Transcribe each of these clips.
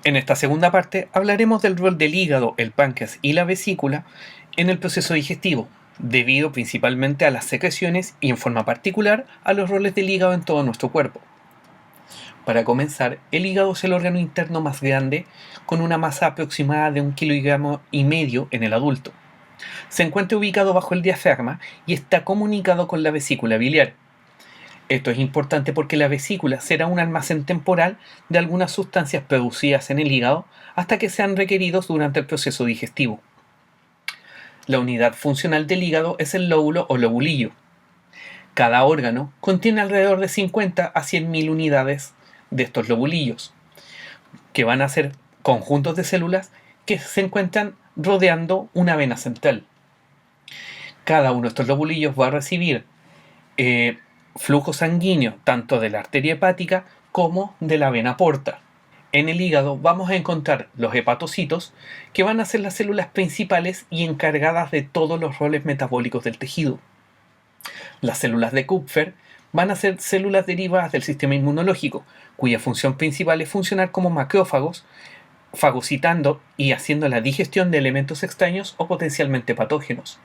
En esta segunda parte hablaremos del rol del hígado, el páncreas y la vesícula en el proceso digestivo, debido principalmente a las secreciones y en forma particular a los roles del hígado en todo nuestro cuerpo. Para comenzar, el hígado es el órgano interno más grande, con una masa aproximada de 1,5 kg en el adulto. Se encuentra ubicado bajo el diafragma y está comunicado con la vesícula biliar. Esto es importante porque la vesícula será un almacén temporal de algunas sustancias producidas en el hígado hasta que sean requeridos durante el proceso digestivo. La unidad funcional del hígado es el lóbulo o lobulillo. Cada órgano contiene alrededor de 50 a 100.000 unidades de estos lobulillos, que van a ser conjuntos de células que se encuentran rodeando una vena central. Cada uno de estos lobulillos va a recibir flujo sanguíneo tanto de la arteria hepática como de la vena porta. En el hígado vamos a encontrar los hepatocitos, que van a ser las células principales y encargadas de todos los roles metabólicos del tejido. Las células de Kupffer van a ser células derivadas del sistema inmunológico, cuya función principal es funcionar como macrófagos, fagocitando y haciendo la digestión de elementos extraños o potencialmente patógenos.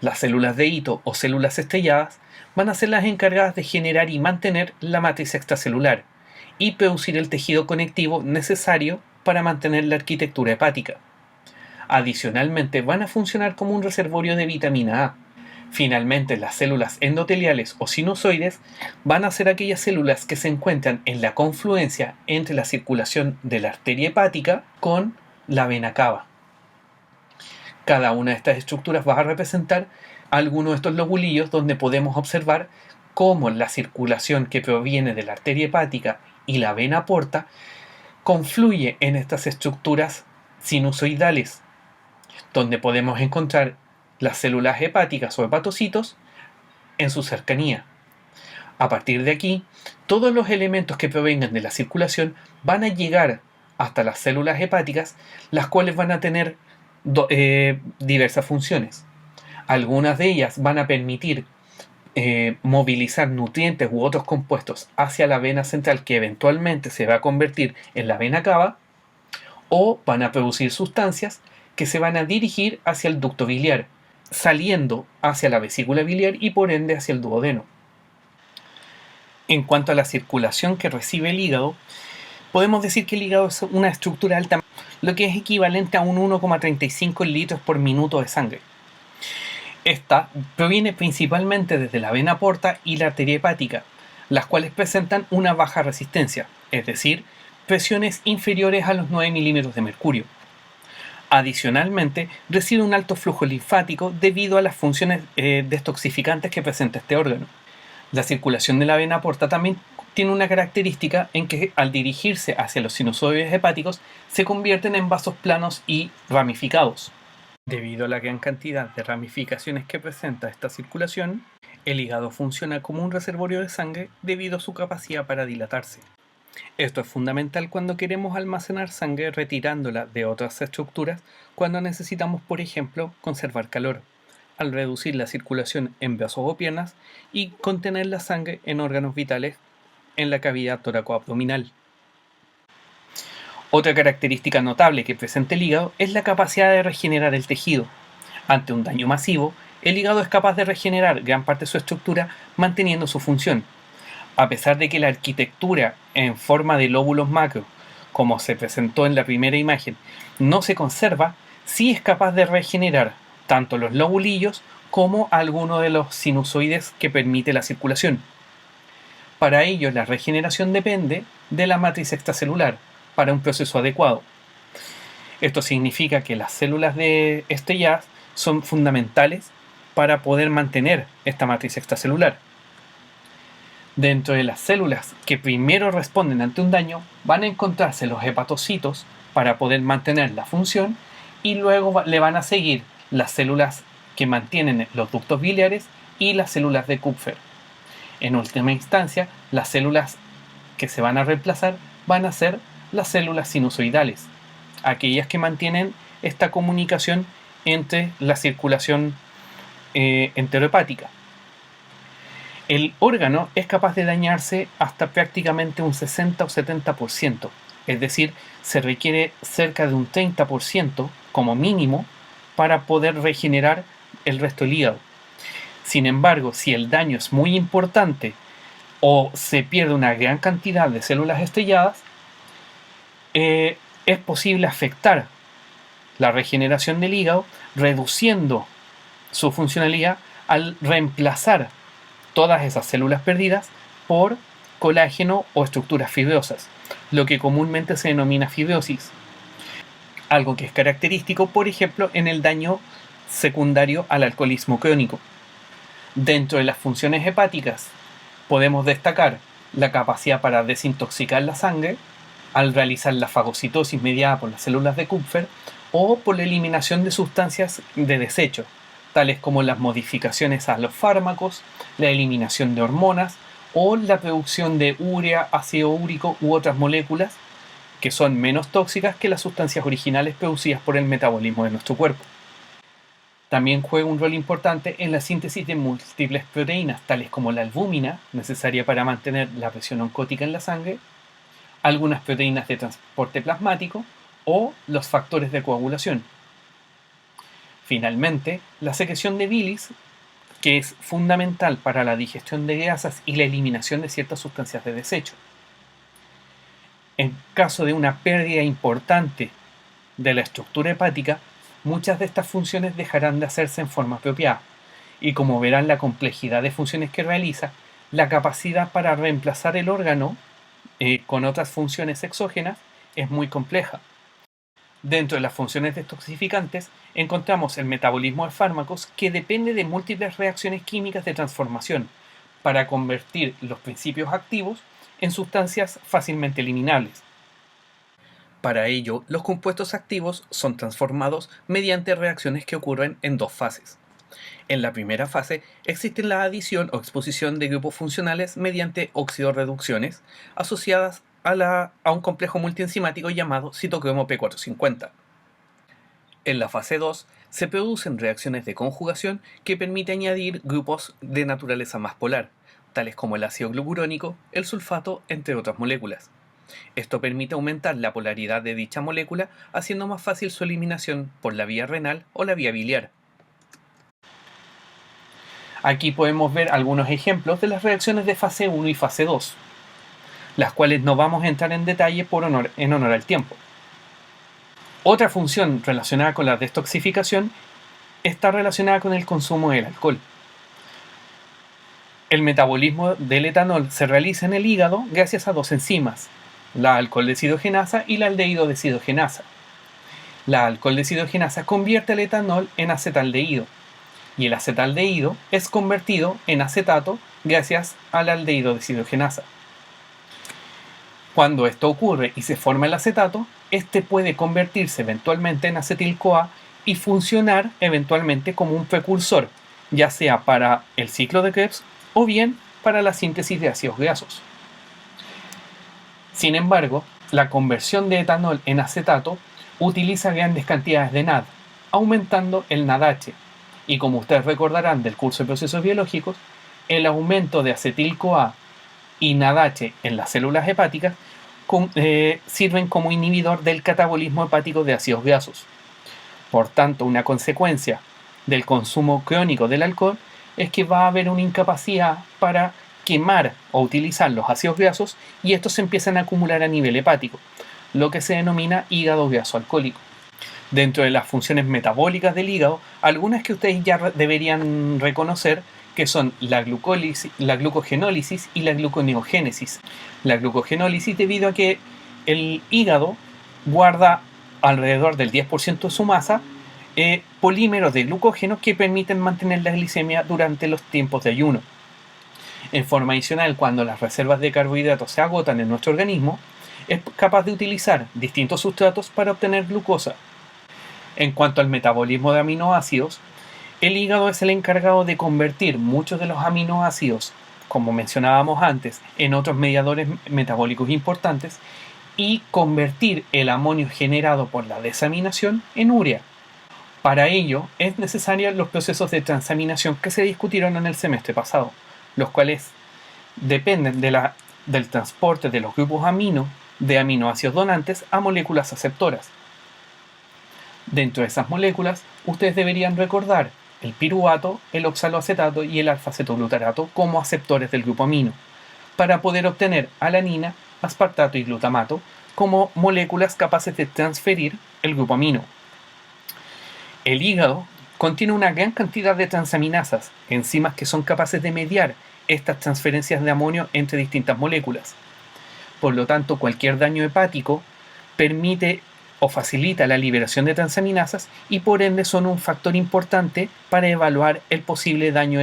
Las células de hito o células estrelladas van a ser las encargadas de generar y mantener la matriz extracelular y producir el tejido conectivo necesario para mantener la arquitectura hepática. Adicionalmente, van a funcionar como un reservorio de vitamina A. Finalmente, las células endoteliales o sinusoides van a ser aquellas células que se encuentran en la confluencia entre la circulación de la arteria hepática con la vena cava. Cada una de estas estructuras va a representar algunos de estos lobulillos, donde podemos observar cómo la circulación que proviene de la arteria hepática y la vena porta confluye en estas estructuras sinusoidales, donde podemos encontrar las células hepáticas o hepatocitos en su cercanía. A partir de aquí, todos los elementos que provengan de la circulación van a llegar hasta las células hepáticas, las cuales van a tener diversas funciones. Algunas de ellas van a permitir movilizar nutrientes u otros compuestos hacia la vena central, que eventualmente se va a convertir en la vena cava, o van a producir sustancias que se van a dirigir hacia el ducto biliar, saliendo hacia la vesícula biliar y por ende hacia el duodeno. En cuanto a la circulación que recibe el hígado, podemos decir que el hígado es una estructura alta, lo que es equivalente a un 1,35 litros por minuto de sangre. Esta proviene principalmente desde la vena porta y la arteria hepática, las cuales presentan una baja resistencia, es decir, presiones inferiores a los 9 milímetros de mercurio. Adicionalmente, recibe un alto flujo linfático debido a las funciones detoxificantes que presenta este órgano. La circulación de la vena porta también tiene una característica en que, al dirigirse hacia los sinusoides hepáticos, se convierten en vasos planos y ramificados. Debido a la gran cantidad de ramificaciones que presenta esta circulación, el hígado funciona como un reservorio de sangre debido a su capacidad para dilatarse. Esto es fundamental cuando queremos almacenar sangre retirándola de otras estructuras, cuando necesitamos, por ejemplo, conservar calor, al reducir la circulación en brazos o piernas y contener la sangre en órganos vitales en la cavidad toracoabdominal. Otra característica notable que presenta el hígado es la capacidad de regenerar el tejido. Ante un daño masivo, el hígado es capaz de regenerar gran parte de su estructura manteniendo su función. A pesar de que la arquitectura en forma de lóbulos macro, como se presentó en la primera imagen, no se conserva, sí es capaz de regenerar tanto los lobulillos como algunos de los sinusoides que permite la circulación. Para ello, la regeneración depende de la matriz extracelular para un proceso adecuado. Esto significa que las células estrelladas son fundamentales para poder mantener esta matriz extracelular. Dentro de las células que primero responden ante un daño, van a encontrarse los hepatocitos para poder mantener la función, y luego le van a seguir las células que mantienen los ductos biliares y las células de Kupffer. En última instancia, las células que se van a reemplazar van a ser las células sinusoidales, aquellas que mantienen esta comunicación entre la circulación enterohepática. El órgano es capaz de dañarse hasta prácticamente un 60 o 70%, es decir, se requiere cerca de un 30% como mínimo para poder regenerar el resto del hígado. Sin embargo, si el daño es muy importante o se pierde una gran cantidad de células estrelladas, es posible afectar la regeneración del hígado, reduciendo su funcionalidad al reemplazar todas esas células perdidas por colágeno o estructuras fibrosas, lo que comúnmente se denomina fibrosis. Algo que es característico, por ejemplo, en el daño secundario al alcoholismo crónico. Dentro de las funciones hepáticas podemos destacar la capacidad para desintoxicar la sangre al realizar la fagocitosis mediada por las células de Kupffer o por la eliminación de sustancias de desecho, tales como las modificaciones a los fármacos, la eliminación de hormonas o la producción de urea, ácido úrico u otras moléculas que son menos tóxicas que las sustancias originales producidas por el metabolismo de nuestro cuerpo. También juega un rol importante en la síntesis de múltiples proteínas, tales como la albúmina, necesaria para mantener la presión oncótica en la sangre, algunas proteínas de transporte plasmático o los factores de coagulación. Finalmente, la secreción de bilis, que es fundamental para la digestión de grasas y la eliminación de ciertas sustancias de desecho. En caso de una pérdida importante de la estructura hepática, muchas de estas funciones dejarán de hacerse en forma apropiada, y como verán la complejidad de funciones que realiza, la capacidad para reemplazar el órgano con otras funciones exógenas es muy compleja. Dentro de las funciones detoxificantes encontramos el metabolismo de fármacos, que depende de múltiples reacciones químicas de transformación para convertir los principios activos en sustancias fácilmente eliminables. Para ello, los compuestos activos son transformados mediante reacciones que ocurren en dos fases. En la primera fase existe la adición o exposición de grupos funcionales mediante oxidorreducciones asociadas a un complejo multienzimático llamado citocromo P450. En la fase 2 se producen reacciones de conjugación que permiten añadir grupos de naturaleza más polar, tales como el ácido glucurónico, el sulfato, entre otras moléculas. Esto permite aumentar la polaridad de dicha molécula, haciendo más fácil su eliminación por la vía renal o la vía biliar. Aquí podemos ver algunos ejemplos de las reacciones de fase 1 y fase 2, las cuales no vamos a entrar en detalle en honor al tiempo. Otra función relacionada con la detoxificación está relacionada con el consumo del alcohol. El metabolismo del etanol se realiza en el hígado gracias a dos enzimas, la alcohol deshidrogenasa y la aldehído deshidrogenasa. La alcohol deshidrogenasa convierte el etanol en acetaldehído, y el acetaldehído es convertido en acetato gracias a la aldehído deshidrogenasa. Cuando esto ocurre y se forma el acetato, este puede convertirse eventualmente en acetil-CoA y funcionar eventualmente como un precursor, ya sea para el ciclo de Krebs o bien para la síntesis de ácidos grasos. Sin embargo, la conversión de etanol en acetato utiliza grandes cantidades de NAD, aumentando el NADH, y como ustedes recordarán del curso de procesos biológicos, el aumento de acetil-CoA y NADH en las células hepáticas sirven como inhibidor del catabolismo hepático de ácidos grasos. Por tanto, una consecuencia del consumo crónico del alcohol es que va a haber una incapacidad para quemar o utilizar los ácidos grasos, y estos se empiezan a acumular a nivel hepático, lo que se denomina hígado graso alcohólico. Dentro de las funciones metabólicas del hígado, algunas que ustedes ya deberían reconocer, que son la glucogenólisis y la gluconeogénesis. La glucogenólisis debido a que el hígado guarda alrededor del 10% de su masa polímeros de glucógeno que permiten mantener la glicemia durante los tiempos de ayuno. En forma adicional, cuando las reservas de carbohidratos se agotan en nuestro organismo, es capaz de utilizar distintos sustratos para obtener glucosa. En cuanto al metabolismo de aminoácidos, el hígado es el encargado de convertir muchos de los aminoácidos, como mencionábamos antes, en otros mediadores metabólicos importantes y convertir el amonio generado por la desaminación en urea. Para ello es necesario los procesos de transaminación que se discutieron en el semestre pasado, los cuales dependen del transporte de los grupos amino de aminoácidos donantes a moléculas aceptoras. Dentro de esas moléculas, ustedes deberían recordar el piruvato, el oxaloacetato y el alfa-cetoglutarato como aceptores del grupo amino, para poder obtener alanina, aspartato y glutamato como moléculas capaces de transferir el grupo amino. El hígado contiene una gran cantidad de transaminasas, enzimas que son capaces de mediar estas transferencias de amonio entre distintas moléculas. Por lo tanto, cualquier daño hepático permite o facilita la liberación de transaminasas y por ende son un factor importante para evaluar el posible daño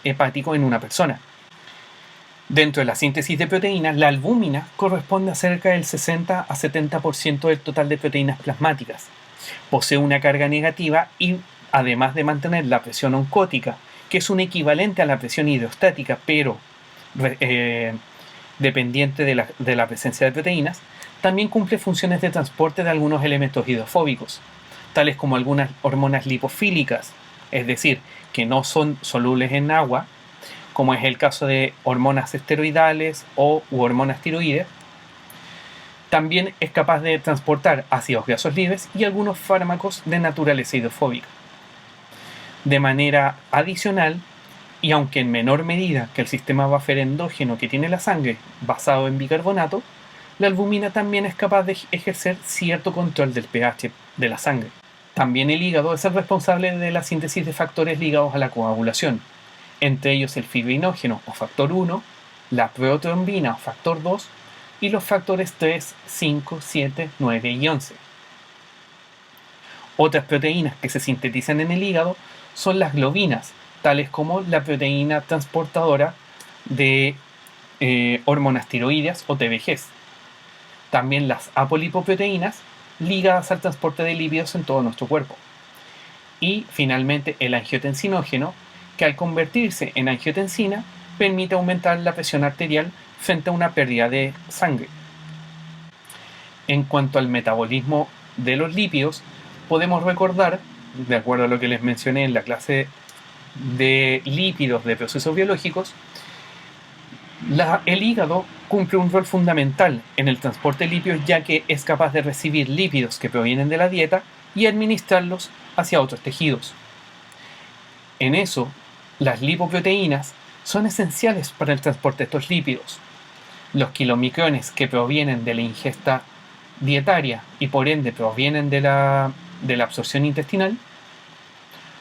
hepático en una persona. Dentro de la síntesis de proteínas, la albúmina corresponde a cerca del 60 a 70% del total de proteínas plasmáticas. Posee una carga negativa y, además de mantener la presión oncótica, que es un equivalente a la presión hidrostática, pero dependiente de la presencia de proteínas, también cumple funciones de transporte de algunos elementos hidrofóbicos, tales como algunas hormonas lipofílicas, es decir, que no son solubles en agua, como es el caso de hormonas esteroidales u hormonas tiroides. También es capaz de transportar ácidos grasos libres y algunos fármacos de naturaleza hidrofóbica. De manera adicional, y aunque en menor medida que el sistema buffer endógeno que tiene la sangre basado en bicarbonato, la albúmina también es capaz de ejercer cierto control del pH de la sangre. También el hígado es el responsable de la síntesis de factores ligados a la coagulación, entre ellos el fibrinógeno o factor 1, la protrombina o factor 2 y los factores 3, 5, 7, 9 y 11. Otras proteínas que se sintetizan en el hígado son las globinas, tales como la proteína transportadora de hormonas tiroideas o TBGs. También las apolipoproteínas ligadas al transporte de lípidos en todo nuestro cuerpo. Y finalmente el angiotensinógeno, que al convertirse en angiotensina permite aumentar la presión arterial frente a una pérdida de sangre. En cuanto al metabolismo de los lípidos, podemos recordar, de acuerdo a lo que les mencioné en la clase de lípidos de procesos biológicos, el hígado cumple un rol fundamental en el transporte de lípidos, ya que es capaz de recibir lípidos que provienen de la dieta y administrarlos hacia otros tejidos. En eso, las lipoproteínas son esenciales para el transporte de estos lípidos. Los kilomicrones que provienen de la ingesta dietaria y por ende provienen de la absorción intestinal,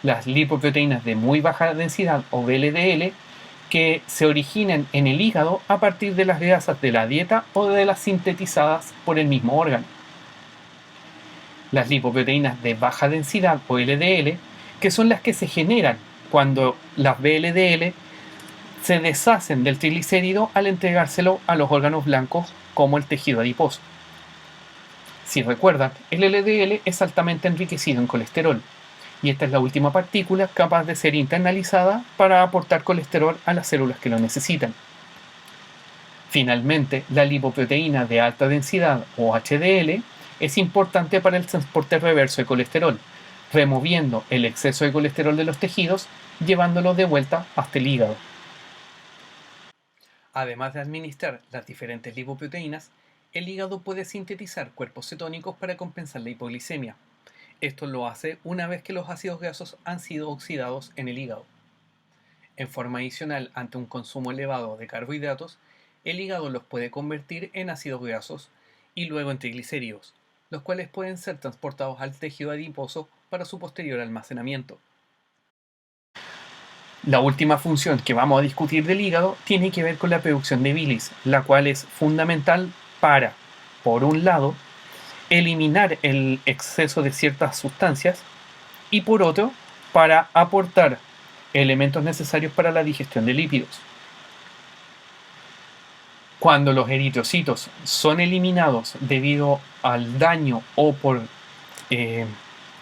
las lipoproteínas de muy baja densidad o VLDL, que se originan en el hígado a partir de las grasas de la dieta o de las sintetizadas por el mismo órgano. Las lipoproteínas de baja densidad o LDL, que son las que se generan cuando las VLDL se deshacen del triglicérido al entregárselo a los órganos blancos como el tejido adiposo. Si recuerdan, el LDL es altamente enriquecido en colesterol, y esta es la última partícula capaz de ser internalizada para aportar colesterol a las células que lo necesitan. Finalmente, la lipoproteína de alta densidad o HDL es importante para el transporte reverso de colesterol, removiendo el exceso de colesterol de los tejidos, llevándolo de vuelta hasta el hígado. Además de administrar las diferentes lipoproteínas, el hígado puede sintetizar cuerpos cetónicos para compensar la hipoglicemia. Esto lo hace una vez que los ácidos grasos han sido oxidados en el hígado. En forma adicional, ante un consumo elevado de carbohidratos, el hígado los puede convertir en ácidos grasos y luego en triglicéridos, los cuales pueden ser transportados al tejido adiposo para su posterior almacenamiento. La última función que vamos a discutir del hígado tiene que ver con la producción de bilis, la cual es fundamental para, por un lado, eliminar el exceso de ciertas sustancias y por otro, para aportar elementos necesarios para la digestión de lípidos. Cuando los eritrocitos son eliminados debido al daño o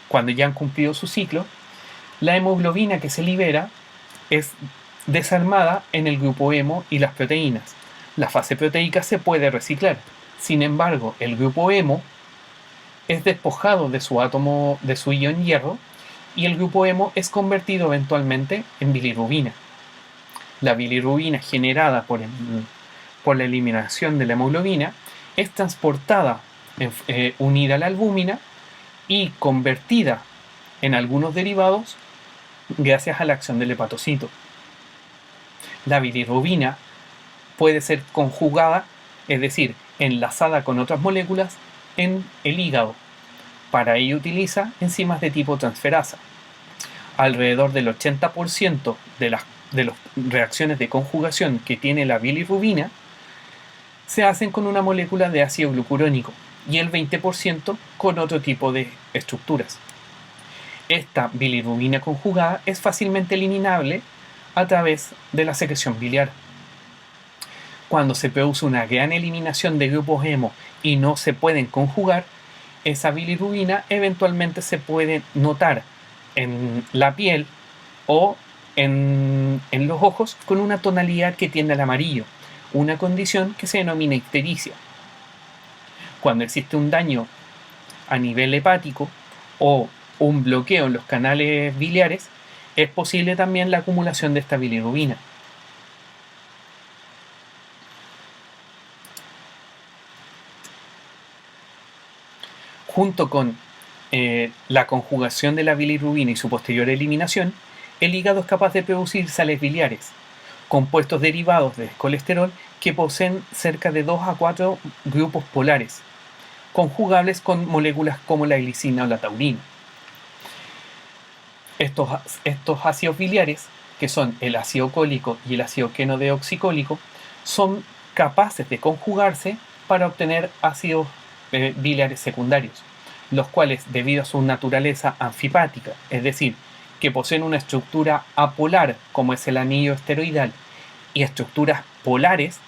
cuando ya han cumplido su ciclo, la hemoglobina que se libera es desarmada en el grupo hemo y las proteínas. La fase proteica se puede reciclar. Sin embargo, el grupo hemo es despojado de su átomo, de su ion hierro, y el grupo hemo es convertido eventualmente en bilirrubina. La bilirrubina generada por la eliminación de la hemoglobina es transportada unida a la albúmina y convertida en algunos derivados gracias a la acción del hepatocito. La bilirrubina puede ser conjugada, es decir, enlazada con otras moléculas en el hígado. Para ello utiliza enzimas de tipo transferasa. Alrededor del 80% de las reacciones de conjugación que tiene la bilirrubina se hacen con una molécula de ácido glucurónico y el 20% con otro tipo de estructuras. Esta bilirrubina conjugada es fácilmente eliminable a través de la secreción biliar. Cuando se produce una gran eliminación de grupos hemo y no se pueden conjugar, esa bilirrubina eventualmente se puede notar en la piel o en los ojos con una tonalidad que tiende al amarillo, una condición que se denomina ictericia. Cuando existe un daño a nivel hepático o un bloqueo en los canales biliares, es posible también la acumulación de esta bilirrubina. Junto con la conjugación de la bilirrubina y su posterior eliminación, el hígado es capaz de producir sales biliares, compuestos derivados del colesterol que poseen cerca de 2 a 4 grupos polares, conjugables con moléculas como la glicina o la taurina. Estos ácidos biliares, que son el ácido cólico y el ácido quenodeoxicólico, son capaces de conjugarse para obtener ácidos biliares secundarios, los cuales, debido a su naturaleza anfipática, es decir, que poseen una estructura apolar como es el anillo esteroidal y estructuras polares,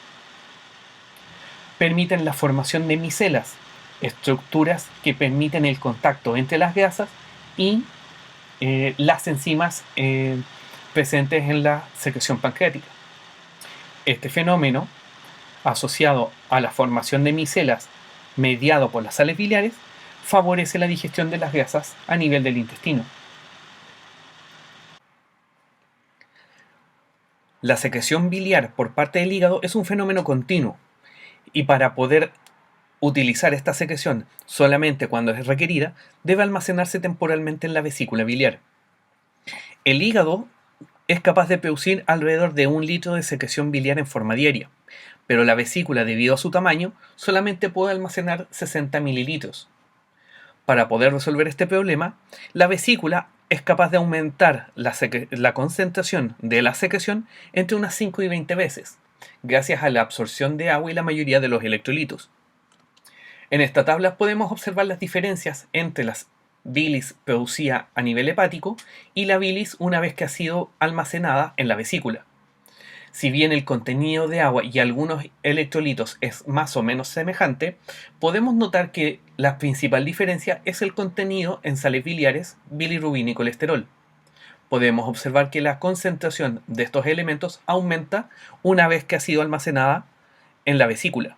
permiten la formación de micelas, estructuras que permiten el contacto entre las grasas y las enzimas presentes en la secreción pancreática. Este fenómeno, asociado a la formación de micelas mediado por las sales biliares, favorece la digestión de las grasas a nivel del intestino. La secreción biliar por parte del hígado es un fenómeno continuo, y para poder utilizar esta secreción solamente cuando es requerida, debe almacenarse temporalmente en la vesícula biliar. El hígado es capaz de producir alrededor de 1 litro de secreción biliar en forma diaria, pero la vesícula, debido a su tamaño, solamente puede almacenar 60 mililitros. Para poder resolver este problema, la vesícula es capaz de aumentar la concentración de la secreción entre unas 5 y 20 veces, gracias a la absorción de agua y la mayoría de los electrolitos. En esta tabla podemos observar las diferencias entre las bilis producida a nivel hepático y la bilis una vez que ha sido almacenada en la vesícula. Si bien el contenido de agua y algunos electrolitos es más o menos semejante, podemos notar que la principal diferencia es el contenido en sales biliares, bilirrubina y colesterol. Podemos observar que la concentración de estos elementos aumenta una vez que ha sido almacenada en la vesícula.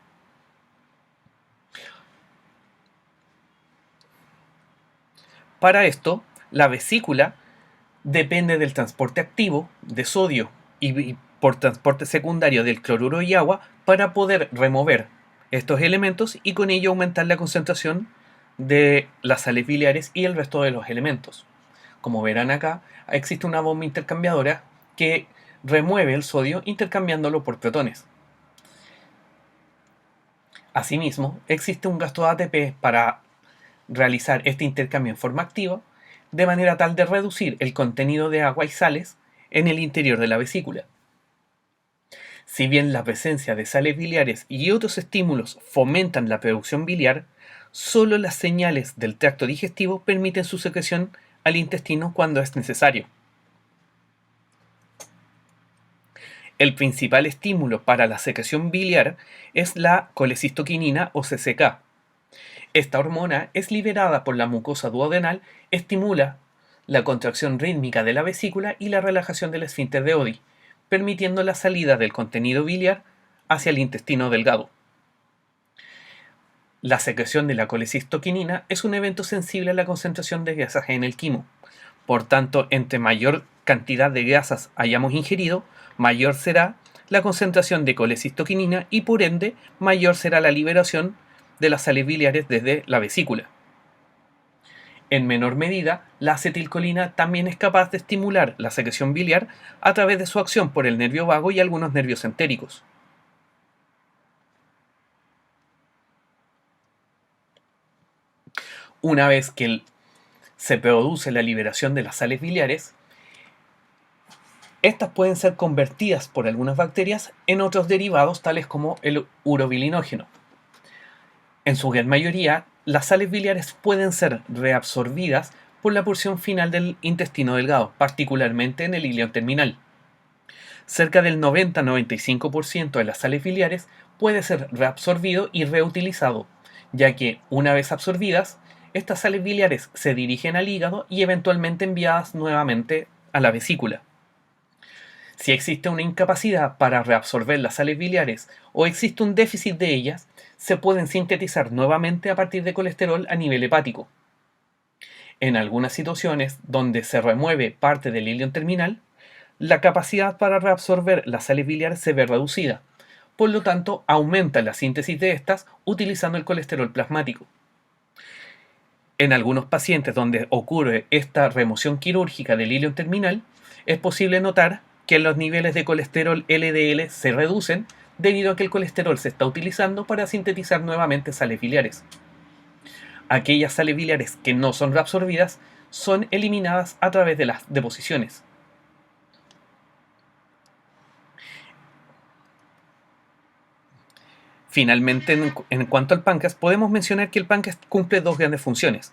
Para esto, la vesícula depende del transporte activo de sodio y por transporte secundario del cloruro y agua para poder remover estos elementos y con ello aumentar la concentración de las sales biliares y el resto de los elementos. Como verán acá, existe una bomba intercambiadora que remueve el sodio intercambiándolo por protones. Asimismo, existe un gasto de ATP para realizar este intercambio en forma activa, de manera tal de reducir el contenido de agua y sales en el interior de la vesícula. Si bien la presencia de sales biliares y otros estímulos fomentan la producción biliar, solo las señales del tracto digestivo permiten su secreción al intestino cuando es necesario. El principal estímulo para la secreción biliar es la colecistoquinina o CCK. Esta hormona es liberada por la mucosa duodenal, estimula la contracción rítmica de la vesícula y la relajación del esfínter de Oddi, permitiendo la salida del contenido biliar hacia el intestino delgado. La secreción de la colecistoquinina es un evento sensible a la concentración de grasas en el quimo. Por tanto, entre mayor cantidad de grasas hayamos ingerido, mayor será la concentración de colecistoquinina y por ende mayor será la liberación de las sales biliares desde la vesícula. En menor medida, la acetilcolina también es capaz de estimular la secreción biliar a través de su acción por el nervio vago y algunos nervios entéricos. Una vez que se produce la liberación de las sales biliares, estas pueden ser convertidas por algunas bacterias en otros derivados tales como el urobilinógeno. En su gran mayoría, las sales biliares pueden ser reabsorbidas por la porción final del intestino delgado, particularmente en el ileón terminal. Cerca del 90-95% de las sales biliares puede ser reabsorbido y reutilizado, ya que una vez absorbidas, estas sales biliares se dirigen al hígado y eventualmente enviadas nuevamente a la vesícula. Si existe una incapacidad para reabsorber las sales biliares o existe un déficit de ellas, se pueden sintetizar nuevamente a partir de colesterol a nivel hepático. En algunas situaciones donde se remueve parte del ileón terminal, la capacidad para reabsorber las sales biliares se ve reducida. Por lo tanto, aumenta la síntesis de estas utilizando el colesterol plasmático. En algunos pacientes donde ocurre esta remoción quirúrgica del ileón terminal, es posible notar que los niveles de colesterol LDL se reducen debido a que el colesterol se está utilizando para sintetizar nuevamente sales biliares. Aquellas sales biliares que no son reabsorbidas son eliminadas a través de las deposiciones. Finalmente, en cuanto al páncreas, podemos mencionar que el páncreas cumple dos grandes funciones.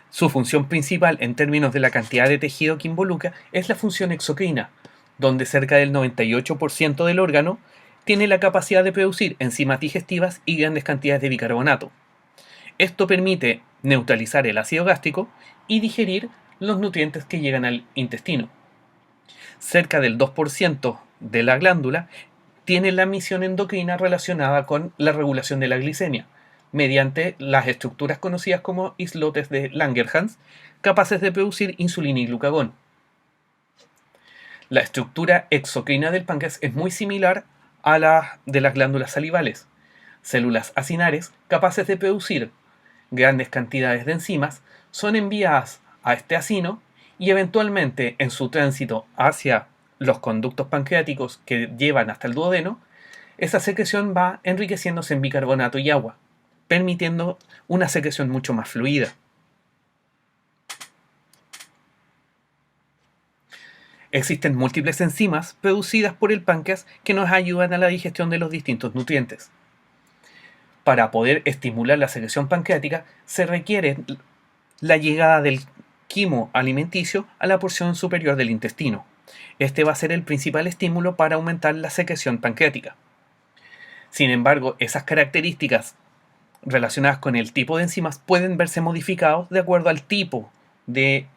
Su función principal en términos de la cantidad de tejido que involucra es la función exocrina, donde cerca del 98% del órgano tiene la capacidad de producir enzimas digestivas y grandes cantidades de bicarbonato. Esto permite neutralizar el ácido gástrico y digerir los nutrientes que llegan al intestino. Cerca del 2% de la glándula tiene la misión endocrina relacionada con la regulación de la glicemia, mediante las estructuras conocidas como islotes de Langerhans, capaces de producir insulina y glucagón. La estructura exocrina del páncreas es muy similar a la de las glándulas salivales, células acinares capaces de producir grandes cantidades de enzimas son enviadas a este acino y eventualmente en su tránsito hacia los conductos pancreáticos que llevan hasta el duodeno, esa secreción va enriqueciéndose en bicarbonato y agua, permitiendo una secreción mucho más fluida. Existen múltiples enzimas producidas por el páncreas que nos ayudan a la digestión de los distintos nutrientes. Para poder estimular la secreción pancreática se requiere la llegada del quimo alimenticio a la porción superior del intestino. Este va a ser el principal estímulo para aumentar la secreción pancreática. Sin embargo, esas características relacionadas con el tipo de enzimas pueden verse modificados de acuerdo al tipo de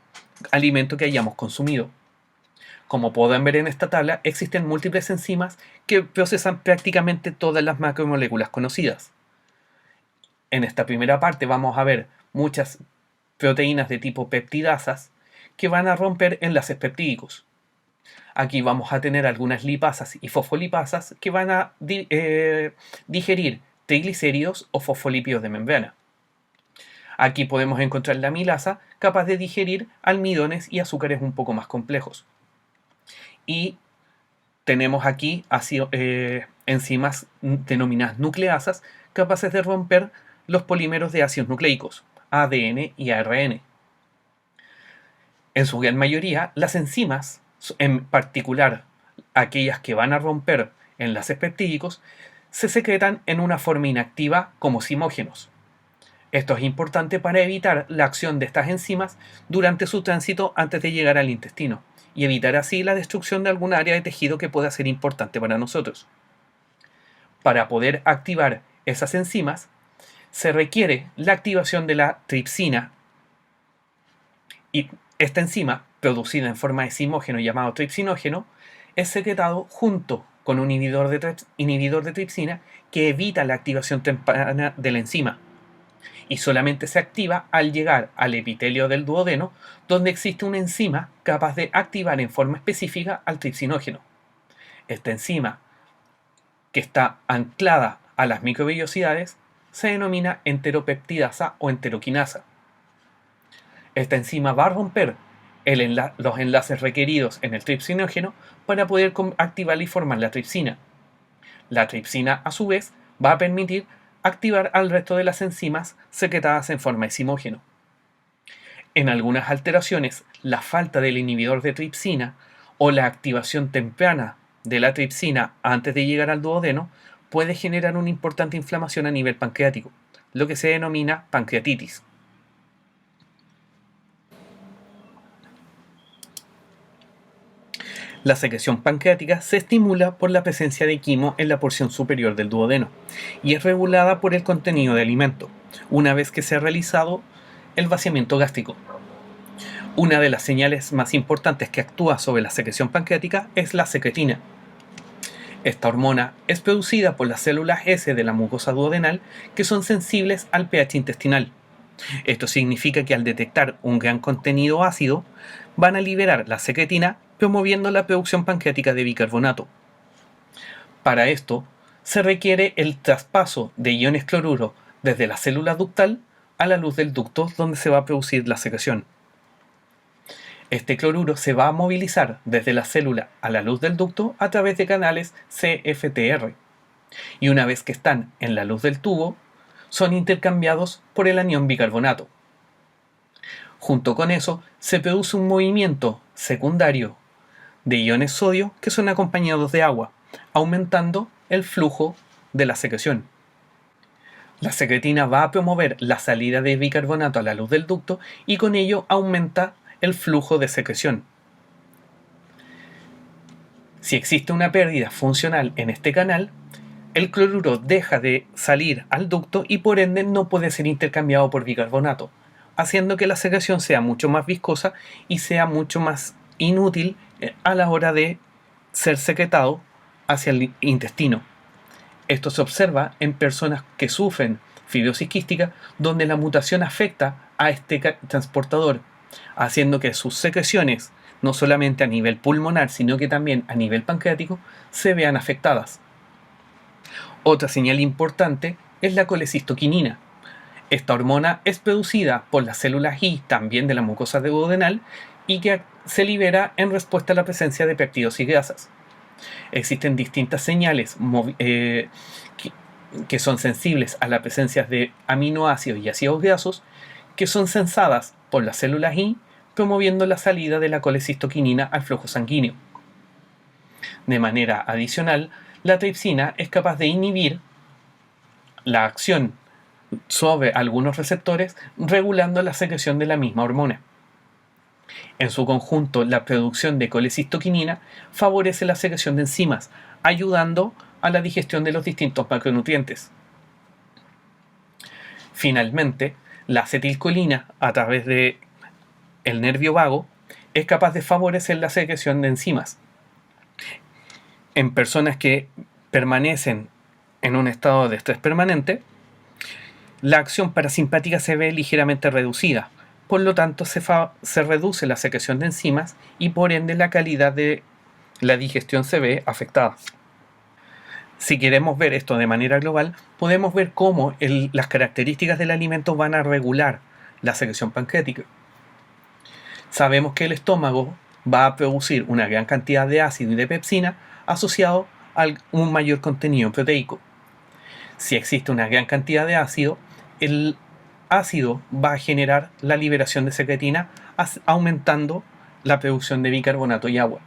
alimento que hayamos consumido. Como pueden ver en esta tabla, existen múltiples enzimas que procesan prácticamente todas las macromoléculas conocidas. En esta primera parte vamos a ver muchas proteínas de tipo peptidasas que van a romper enlaces peptídicos. Aquí vamos a tener algunas lipasas y fosfolipasas que van a digerir triglicéridos o fosfolípidos de membrana. Aquí podemos encontrar la amilasa, capaz de digerir almidones y azúcares un poco más complejos. Y tenemos aquí enzimas denominadas nucleasas, capaces de romper los polímeros de ácidos nucleicos, ADN y ARN. En su gran mayoría, las enzimas, en particular aquellas que van a romper enlaces peptídicos, se secretan en una forma inactiva como zimógenos. Esto es importante para evitar la acción de estas enzimas durante su tránsito antes de llegar al intestino y evitar así la destrucción de algún área de tejido que pueda ser importante para nosotros. Para poder activar esas enzimas, se requiere la activación de la tripsina y esta enzima, producida en forma de zimógeno llamado tripsinógeno, es secretado junto con un inhibidor de tripsina que evita la activación temprana de la enzima y solamente se activa al llegar al epitelio del duodeno, donde existe una enzima capaz de activar en forma específica al tripsinógeno. Esta enzima que está anclada a las microvellosidades, se denomina enteropeptidasa o enteroquinasa. Esta enzima va a romper los enlaces requeridos en el tripsinógeno para poder activar y formar la tripsina. La tripsina, a su vez, va a permitir activar al resto de las enzimas secretadas en forma enzimógeno. En algunas alteraciones, la falta del inhibidor de tripsina o la activación temprana de la tripsina antes de llegar al duodeno puede generar una importante inflamación a nivel pancreático, lo que se denomina pancreatitis. La secreción pancreática se estimula por la presencia de quimo en la porción superior del duodeno y es regulada por el contenido de alimento, una vez que se ha realizado el vaciamiento gástrico. Una de las señales más importantes que actúa sobre la secreción pancreática es la secretina. Esta hormona es producida por las células S de la mucosa duodenal que son sensibles al pH intestinal. Esto significa que al detectar un gran contenido ácido, van a liberar la secretina promoviendo la producción pancreática de bicarbonato. Para esto, se requiere el traspaso de iones cloruro desde la célula ductal a la luz del ducto donde se va a producir la secreción. Este cloruro se va a movilizar desde la célula a la luz del ducto a través de canales CFTR, y una vez que están en la luz del tubo, son intercambiados por el anión bicarbonato. Junto con eso, se produce un movimiento secundario de iones sodio que son acompañados de agua, aumentando el flujo de la secreción. La secretina va a promover la salida de bicarbonato a la luz del ducto y con ello aumenta el flujo de secreción. Si existe una pérdida funcional en este canal, el cloruro deja de salir al ducto y por ende no puede ser intercambiado por bicarbonato, haciendo que la secreción sea mucho más viscosa y sea mucho más inútil a la hora de ser secretado hacia el intestino. Esto se observa en personas que sufren fibrosis quística, donde la mutación afecta a este transportador, haciendo que sus secreciones, no solamente a nivel pulmonar, sino que también a nivel pancreático, se vean afectadas. Otra señal importante es la colecistoquinina. Esta hormona es producida por las células I también de la mucosa duodenal y que se libera en respuesta a la presencia de péptidos y grasas. Existen distintas señales que son sensibles a la presencia de aminoácidos y ácidos grasos que son sensadas por las células I, promoviendo la salida de la colecistoquinina al flujo sanguíneo. De manera adicional, la tripsina es capaz de inhibir la acción sobre algunos receptores, regulando la secreción de la misma hormona. En su conjunto, la producción de colecistoquinina favorece la secreción de enzimas, ayudando a la digestión de los distintos macronutrientes. Finalmente, la acetilcolina, a través del nervio vago, es capaz de favorecer la secreción de enzimas. En personas que permanecen en un estado de estrés permanente, la acción parasimpática se ve ligeramente reducida. Por lo tanto, se reduce la secreción de enzimas y por ende la calidad de la digestión se ve afectada. Si queremos ver esto de manera global, podemos ver cómo las características del alimento van a regular la secreción pancreática. Sabemos que el estómago va a producir una gran cantidad de ácido y de pepsina asociado a un mayor contenido proteico. Si existe una gran cantidad de ácido, el ácido va a generar la liberación de secretina, aumentando la producción de bicarbonato y agua.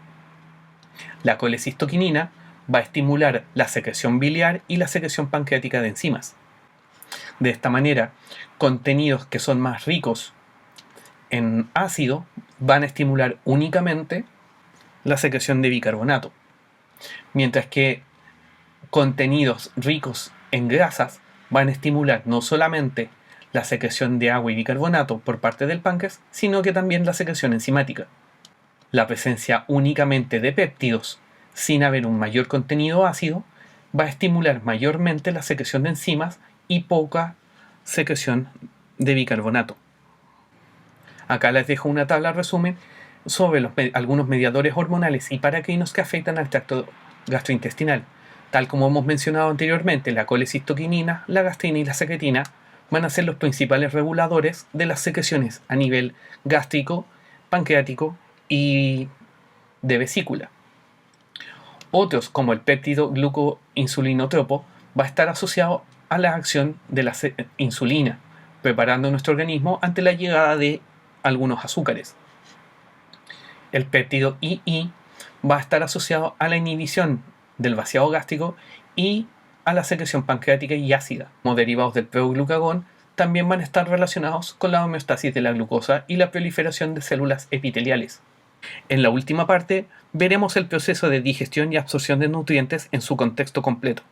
La colecistoquinina va a estimular la secreción biliar y la secreción pancreática de enzimas. De esta manera, contenidos que son más ricos en ácido van a estimular únicamente la secreción de bicarbonato, mientras que contenidos ricos en grasas van a estimular no solamente la secreción de agua y bicarbonato por parte del páncreas, sino que también la secreción enzimática. La presencia únicamente de péptidos, sin haber un mayor contenido ácido, va a estimular mayormente la secreción de enzimas y poca secreción de bicarbonato. Acá les dejo una tabla resumen sobre algunos mediadores hormonales y paracrinos que afectan al tracto gastrointestinal. Tal como hemos mencionado anteriormente, la colecistoquinina, la gastrina y la secretina van a ser los principales reguladores de las secreciones a nivel gástrico, pancreático y de vesícula. Otros, como el péptido glucoinsulinotropo, va a estar asociado a la acción de la insulina, preparando nuestro organismo ante la llegada de algunos azúcares. El péptido II va a estar asociado a la inhibición del vaciado gástrico y a la secreción pancreática y ácida. Como derivados del proglucagón, también van a estar relacionados con la homeostasis de la glucosa y la proliferación de células epiteliales. En la última parte, veremos el proceso de digestión y absorción de nutrientes en su contexto completo.